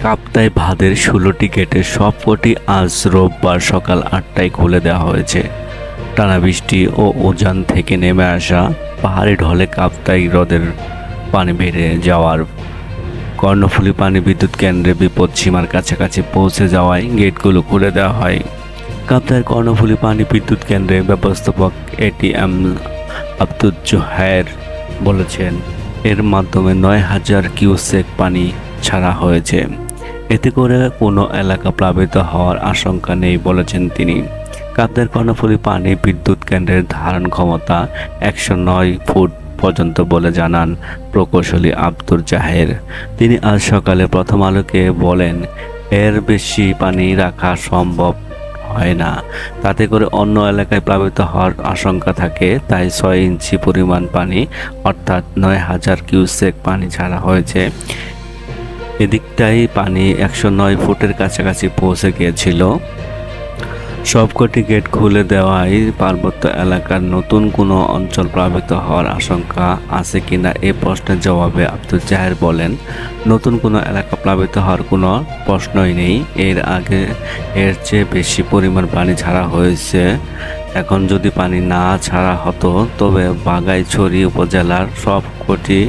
কাপ্তাই বাঁধের ১৬টি গেটের সবকটি আজ রোববার সকাল ৮টায় খুলে দেওয়া হয়েছে। টানা বৃষ্টি ও উজান থেকে নেমে আসা পাহাড়ি ঢলে কাপ্তাই হ্রদের পানি বেড়ে যাওয়ার কর্ণফুলী পানি বিদ্যুৎ কেন্দ্রে বিপদসীমার কাছাকাছি পৌঁছে যাওয়ায় গেটগুলো খুলে দেওয়া হয়। কাপ্তাইয়ের কর্ণফুলী পানি বিদ্যুৎ কেন্দ্রের ব্যবস্থাপক এটিএম আব্দুল জোহায়ের বলেছেন, এর মাধ্যমে ৯,০০০ কিউসেক পানি ছাড়া হয়েছে। এতে করে কোনো এলাকা প্লাবিত হওয়ার আশঙ্কা নেই বলেছেন তিনি। কাপ্তাইয়ের কর্ণফুলী পানি বিদ্যুৎ কেন্দ্রের ধারণ ক্ষমতা ১০৯ ফুট পর্যন্ত বলে জানান প্রকৌশলী আব্দুল জাহের। তিনি আজ সকালে প্রথম আলোকে বলেন, এর বেশি পানি রাখা সম্ভব হয় না, তাতে করে অন্য এলাকায় প্লাবিত হওয়ার আশঙ্কা থাকে। তাই ৬ ইঞ্চি পরিমাণ পানি অর্থাৎ ৯,০০০ কিউসেক পানি ছাড়া হয়েছে। এদিকটাই পানি ১০৯ ফুটের কাছাকাছি পৌঁছে গিয়েছিল। সবকটি গেট খুলে দেওয়ায় পার্বত্য এলাকার নতুন কোনো অঞ্চল প্লাবিত হওয়ার আশঙ্কা আছে কিনা এ প্রশ্নের জবাবে আব্দুল জাহের বলেন, নতুন কোনো এলাকা প্লাবিত হওয়ার কোনো প্রশ্নই নেই। এর আগে এর চেয়ে বেশি পরিমাণ পানি ছাড়া হয়েছে। এখন যদি পানি না ছাড়া হতো তবে বাঘাইছড়ি উপজেলার সবকটি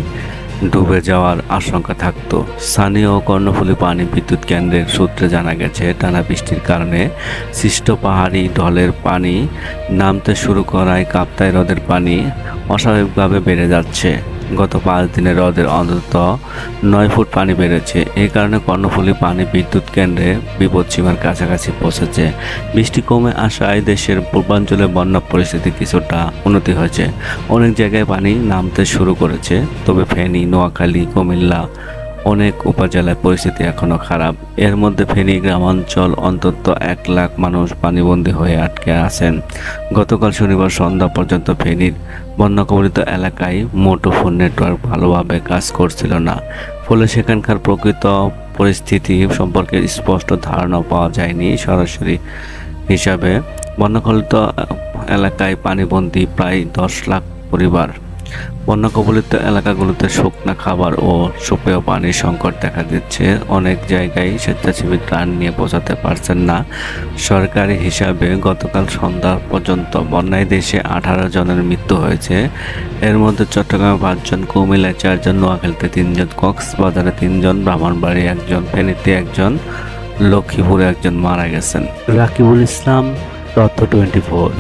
ডুবে যাওয়ার আশঙ্কা থাকত। স্থানীয় কর্ণফুলী পানি বিদ্যুৎ কেন্দ্রের সূত্রে জানা গেছে, টানা বৃষ্টির কারণে সৃষ্ট পাহাড়ি ঢলের পানি নামতে শুরু করায় কাপ্তাই হ্রদের পানি অস্বাভাবিকভাবে বেড়ে যাচ্ছে। গত ৫ দিনে হ্রদের অন্তত ৯ ফুট পানি বেড়েছে। এই কারণে কর্ণফুলী পানি বিদ্যুৎ কেন্দ্রে বিপদসীমার কাছাকাছি পৌঁছেছে। বৃষ্টি কমে আসায় দেশের পূর্বাঞ্চলে বন্যা পরিস্থিতি কিছুটা উন্নতি হয়েছে। অনেক জায়গায় পানি নামতে শুরু করেছে। তবে ফেনী, নোয়াখালী, কুমিল্লা অনেক উপজেলায় পরিস্থিতি এখনও খারাপ। এর মধ্যে ফেনী গ্রামাঞ্চল অন্তত ১ লাখ মানুষ পানিবন্দী হয়ে আটকে আছেন। গতকাল শনিবার সন্ধ্যা পর্যন্ত ফেনীর বন্যাকবলিত এলাকায় মুঠোফোন নেটওয়ার্ক ভালোভাবে কাজ করছিল না। ফলে সেখানকার প্রকৃত পরিস্থিতি সম্পর্কে স্পষ্ট ধারণা পাওয়া যায়নি। সরাসরি হিসাবে বন্যাকবলিত এলাকায় পানিবন্দী প্রায় ১০ লাখ পরিবার। বন্যা কবলিত এলাকাগুলোতে শুকনো খাবার ও সুপেয় পানির সংকট দেখা দিচ্ছে। অনেক জায়গায় স্বেচ্ছাসেবী ত্রাণ নিয়ে পৌঁছাতে পারছেন না। সরকারি হিসাবে গতকাল সন্ধ্যা পর্যন্ত বন্যায় দেশে ১৮ জনের মৃত্যু হয়েছে। এর মধ্যে চট্টগ্রামে ৫ জন, কুমিল্লায় ৪ জন, নোয়াখালীতে ৩ জন, কক্সবাজারে ৩ জন, ব্রাহ্মণবাড়িয়ায় ১ জন, ফেনীতে ১ জন, লক্ষ্মীপুরে ১ জন মারা গেছেন। রাকিবুল ইসলাম, তথ্য 24।